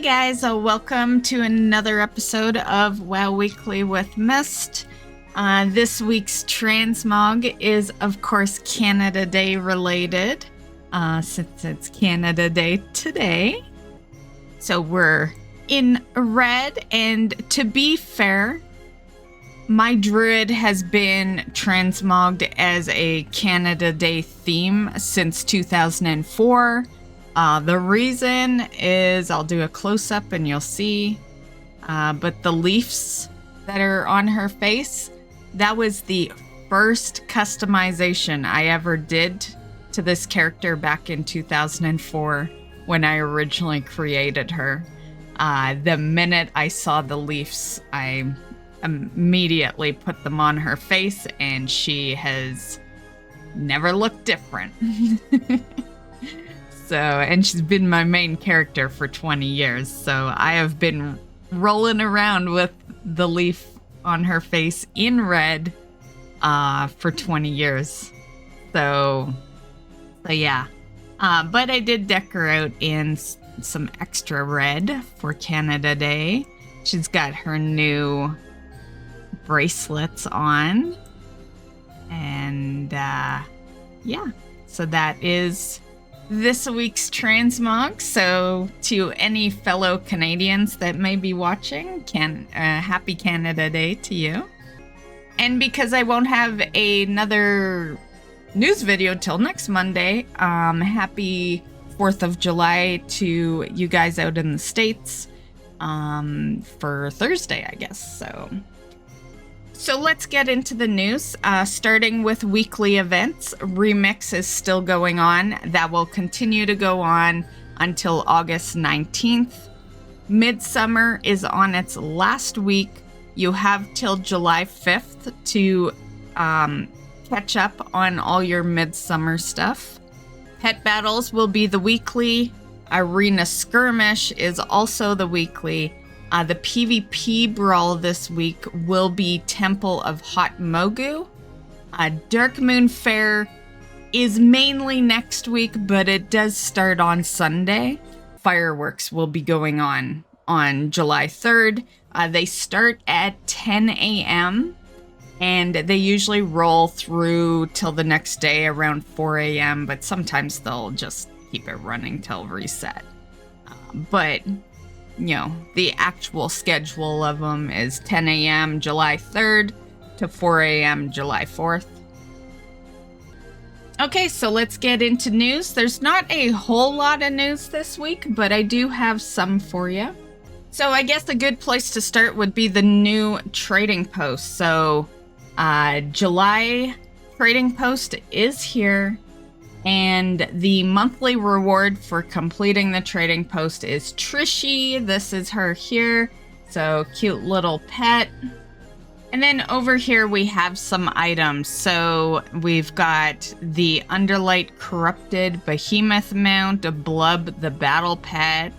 guys, welcome to another episode of WoW Weekly with Myst. This week's Transmog is, of course, Canada Day related, since it's Canada Day today. So we're in red, and to be fair, my druid has been transmogged as a Canada Day theme since 2004. The reason is, I'll do a close-up and you'll see, but the leaves that are on her face, that was the first customization I ever did to this character back in 2004 when I originally created her. The minute I saw the leaves, I immediately put them on her face, and she has never looked different. So, and she's been my main character for 20 years, so I have been rolling around with the leaf on her face in red for 20 years. So yeah. But I did deck her out in some extra red for Canada Day. She's got her new bracelets on. And yeah, so that is this week's Transmog. So to any fellow Canadians that may be watching, happy Canada Day to you. And because I won't have another news video till next Monday, happy 4th of July to you guys out in the States for Thursday, I guess. So let's get into the news, starting with weekly events. Remix is still going on. That will continue to go on until August 19th. Midsummer is on its last week. You have till July 5th to catch up on all your Midsummer stuff. Pet Battles will be the weekly. Arena Skirmish is also the weekly. The PvP brawl this week will be Temple of Hot Mogu. Dark Moon Fair is mainly next week, but it does start on Sunday. Fireworks will be going on July 3rd. They start at 10 a.m. and they usually roll through till the next day around 4 a.m., but sometimes they'll just keep it running till reset. But you know, the actual schedule of them is 10 a.m. July 3rd to 4 a.m. July 4th. Okay, so let's get into news. There's not a whole lot of news this week, but I do have some for you. So I guess a good place to start would be the new trading post. So July trading post is here. And the monthly reward for completing the trading post is Trishy. This is her here. So cute little pet. And then over here we have some items. So we've got the Underlight Corrupted Behemoth mount, a Blub the Battle Pet,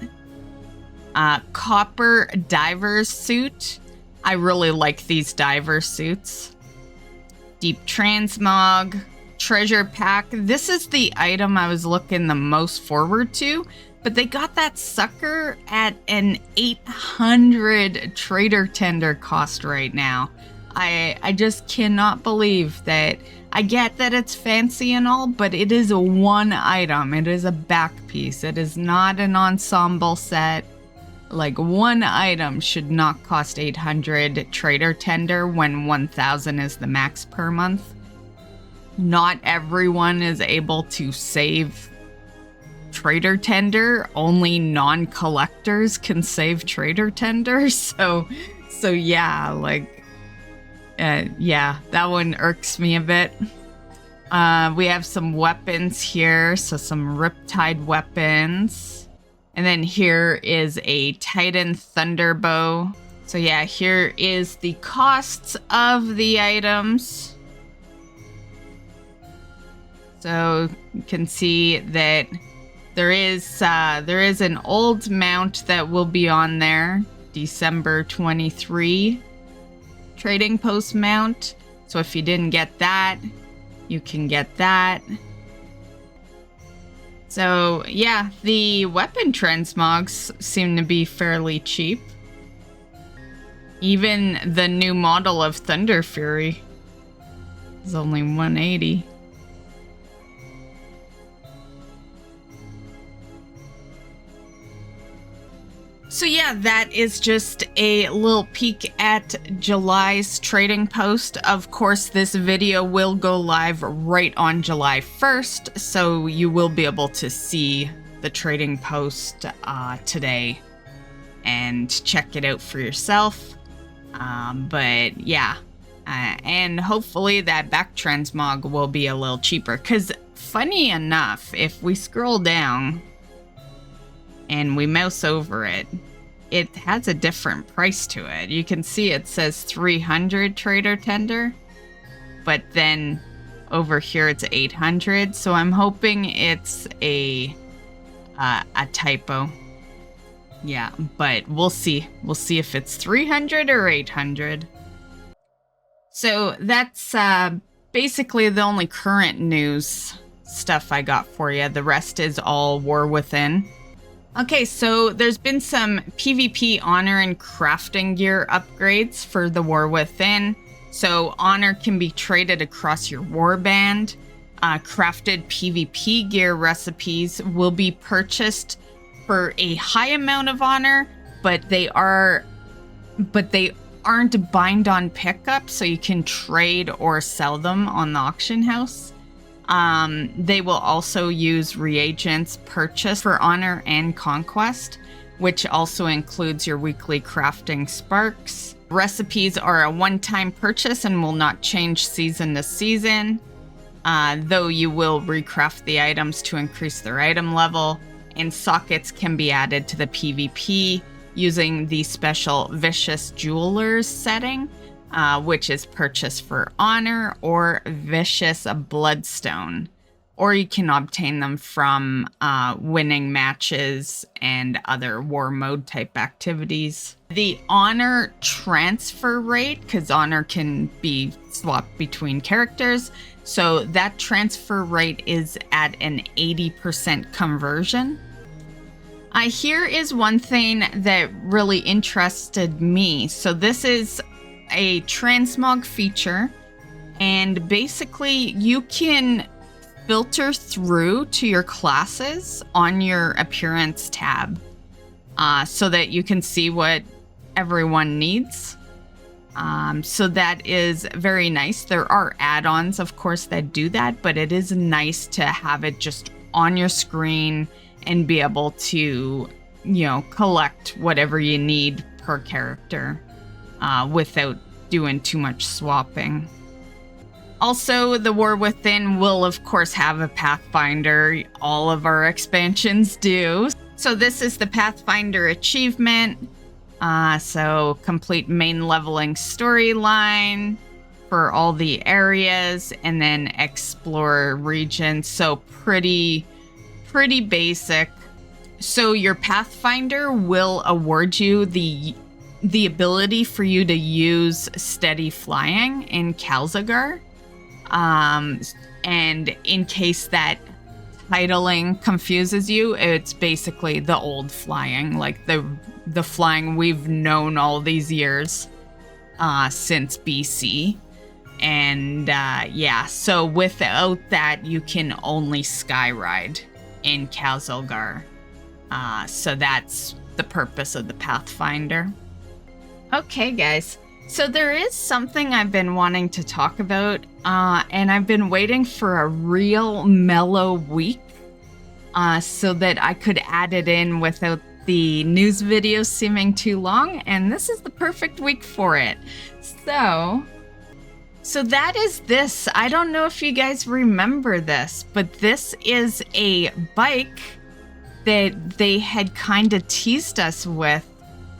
Copper Diver's suit. I really like these diver suits. Deep Transmog. Treasure pack. This is the item I was looking the most forward to, but they got that sucker at an 800 trader tender cost right now. I just cannot believe that. I get that it's fancy and all, but it is a one item. It is a back piece. It is not an ensemble set. Like, one item should not cost 800 trader tender when 1000 is the max per month. Not everyone is able to save trader tender. Only non-collectors can save trader tender. So yeah, like, yeah, that one irks me a bit. We have some weapons here. So some Riptide weapons. And then here is a Titan Thunderbow. So yeah, here is the costs of the items. So you can see that there is an old mount that will be on there, December 23 trading post mount. So if you didn't get that, you can get that. It's So yeah, the weapon transmogs seem to be fairly cheap. Even the new model of Thunder Fury is only 180. So yeah, that is just a little peek at July's trading post. Of course, this video will go live right on July 1st, so you will be able to see the trading post today and check it out for yourself. But yeah, and hopefully that back transmog will be a little cheaper, because funny enough, if we scroll down and we mouse over it, it has a different price to it. You can see it says 300 trader tender, but then over here it's 800. So I'm hoping it's a typo. Yeah, but we'll see. We'll see if it's 300 or 800. So that's basically the only current news stuff I got for you. The rest is all War Within. Okay, so there's been some PvP honor and crafting gear upgrades for the War Within. So honor can be traded across your warband. Crafted PvP gear recipes will be purchased for a high amount of honor, but they aren't bind on pickup, so you can trade or sell them on the auction house. They will also use reagents purchased for honor and conquest, which also includes your weekly crafting sparks. Recipes are a one-time purchase and will not change season to season, though you will recraft the items to increase their item level, and sockets can be added to the PvP using the special Vicious Jewelers setting, which is purchased for honor, or Vicious Bloodstone, or you can obtain them from winning matches and other war mode type activities. The honor transfer rate, because honor can be swapped between characters, so that transfer rate is at an 80% conversion. Here is one thing that really interested me. So this is a transmog feature, and basically you can filter through to your classes on your appearance tab, so that you can see what everyone needs. So that is very nice. There are add-ons, of course, that do that, but it is nice to have it just on your screen and be able to, collect whatever you need per character without doing too much swapping. Also, the War Within will, of course, have a Pathfinder. All of our expansions do. So this is the Pathfinder achievement. So complete main leveling storyline for all the areas, and then explore regions. So pretty basic. So your Pathfinder will award you the ability for you to use steady flying in Kalzagar. And in case that titling confuses you, it's basically the old flying, like the flying we've known all these years, since BC. And yeah, so without that, you can only skyride in Kalzagar. So that's the purpose of the Pathfinder. Okay, guys. So there is something I've been wanting to talk about, and I've been waiting for a real mellow week, so that I could add it in without the news videos seeming too long, and this is the perfect week for it. So that is this. I don't know if you guys remember this, but this is a bike that they had kind of teased us with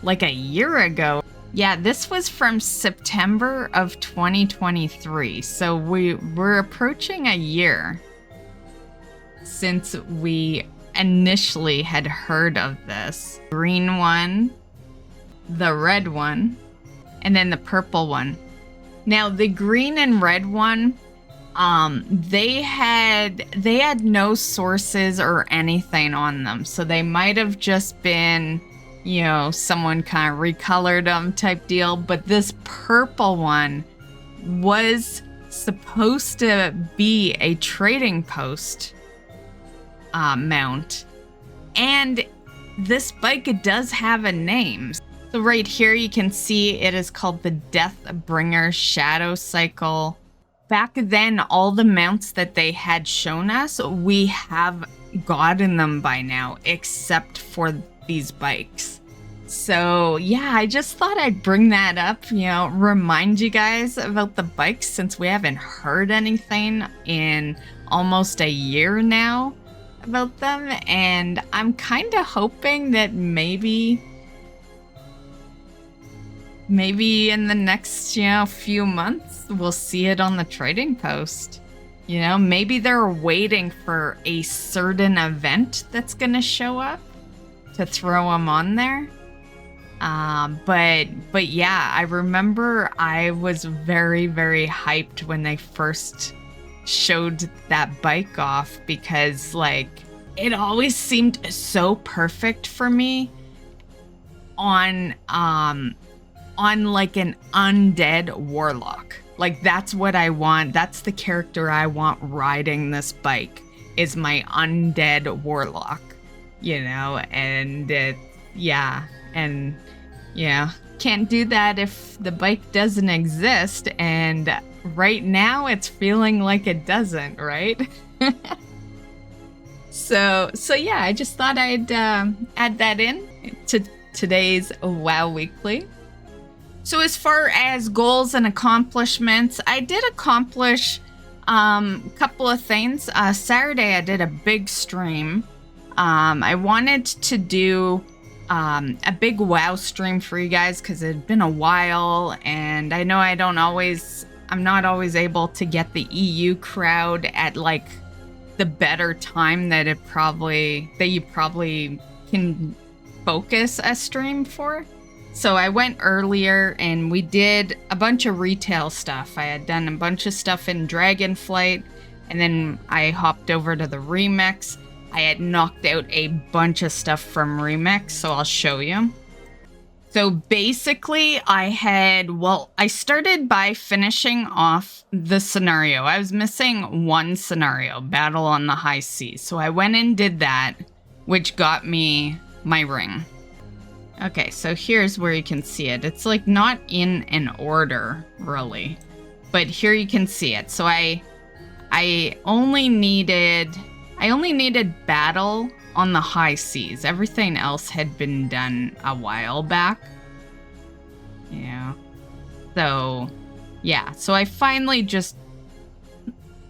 like a year ago. Yeah, this was from September of 2023. So we're approaching a year since we initially had heard of this. Green one, the red one, and then the purple one. Now, the green and red one, they had no sources or anything on them, so they might have just been, you know, someone kind of recolored them type deal. But this purple one was supposed to be a trading post mount, and this bike does have a name. So right here you can see it is called the Deathbringer Shadow Cycle. Back then, all the mounts that they had shown us, we have gotten them by now, except for these bikes. So yeah, I just thought I'd bring that up, you know, remind you guys about the bikes since we haven't heard anything in almost a year now about them. And I'm kind of hoping that maybe in the next, you know, few months, we'll see it on the trading post. You know, maybe they're waiting for a certain event that's going to show up to throw them on there. But yeah, I remember I was very, very hyped when they first showed that bike off because, like, it always seemed so perfect for me on like an undead warlock. Like, that's what I want. That's the character I want riding this bike, is my undead warlock, you know? And can't do that if the bike doesn't exist, and right now it's feeling like it doesn't, right? So yeah, I just thought I'd add that in to today's WoW Weekly. So as far as goals and accomplishments, I did accomplish a couple of things. Saturday, I did a big stream. I wanted to do a big WoW stream for you guys because it had been a while, and I know I'm not always able to get the EU crowd at like the better time that you probably can focus a stream for. So I went earlier and we did a bunch of retail stuff. I had done a bunch of stuff in Dragonflight, and then I hopped over to the Remix. I had knocked out a bunch of stuff from Remix, so I'll show you. So basically I started by finishing off the scenario. I was missing one scenario, Battle on the High Seas. So I went and did that, which got me my ring. Okay, so here's where you can see it. It's like not in an order, really, but here you can see it. So I only needed Battle on the High Seas. Everything else had been done a while back. Yeah. So, yeah. So I finally just,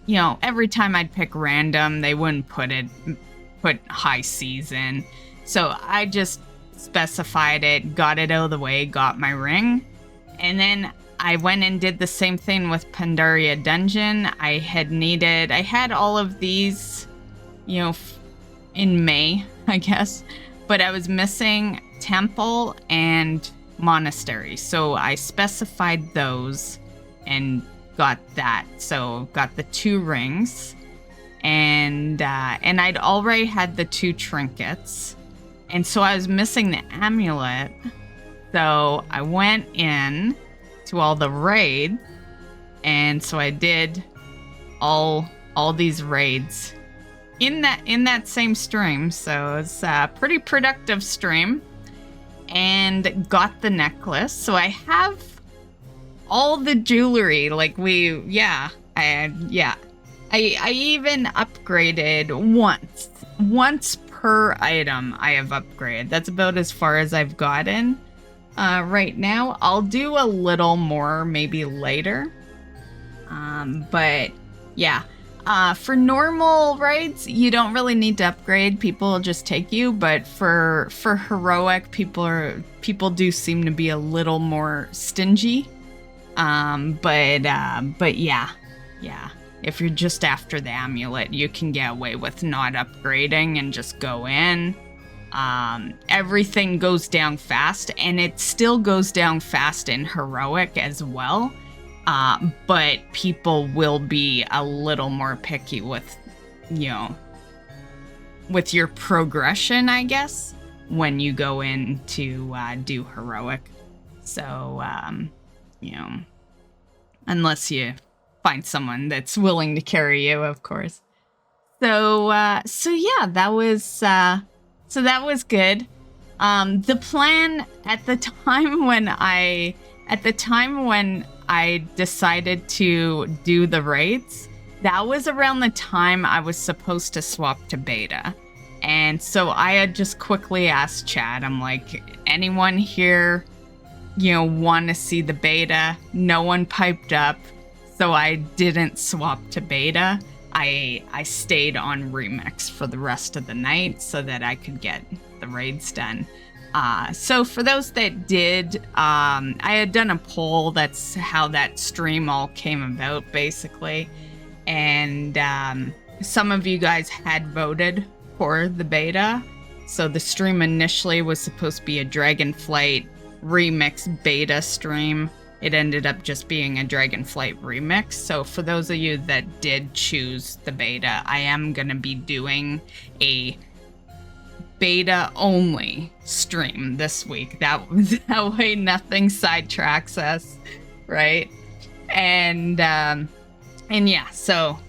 you know, every time I'd pick random, they wouldn't put High Seas in. So I just specified it, got it out of the way, got my ring. And then I went and did the same thing with Pandaria Dungeon. I had all of these, you know, in May, I guess, but I was missing Temple and Monastery. So I specified those and got that. So got the 2 rings, and I'd already had the 2 trinkets. And so I was missing the amulet. So I went in to all the raids, and so I did all these raids in that same stream. So it's a pretty productive stream, and got the necklace. So I have all the jewelry. Like I even upgraded once per item. I have upgraded. That's about as far as I've gotten right now. I'll do a little more maybe later, but yeah. For normal raids, you don't really need to upgrade. People will just take you. But for heroic, people do seem to be a little more stingy. But yeah. If you're just after the amulet, you can get away with not upgrading and just go in. Everything goes down fast, and it still goes down fast in heroic as well. But people will be a little more picky with, with your progression, I guess, when you go in to do heroic. So, unless you find someone that's willing to carry you, of course. So yeah, that was good. The plan at the time when I decided to do the raids, that was around the time I was supposed to swap to beta. And so I had just quickly asked chat, I'm like, anyone here, want to see the beta? No one piped up, so I didn't swap to beta. I stayed on Remix for the rest of the night so that I could get the raids done. So for those that did, I had done a poll. That's how that stream all came about, basically. And some of you guys had voted for the beta. So the stream initially was supposed to be a Dragonflight Remix beta stream. It ended up just being a Dragonflight Remix. So for those of you that did choose the beta, I am going to be doing a beta only stream this week. That way nothing sidetracks us, right? And yeah, so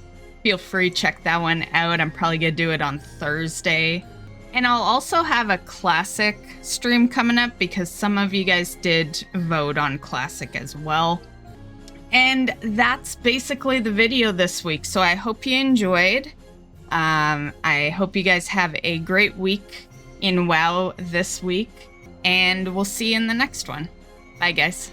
feel free, check that one out. I'm probably gonna do it on Thursday. And I'll also have a classic stream coming up because some of you guys did vote on classic as well. And that's basically the video this week. So I hope you enjoyed. I hope you guys have a great week in WoW this week, and we'll see you in the next one. Bye, guys.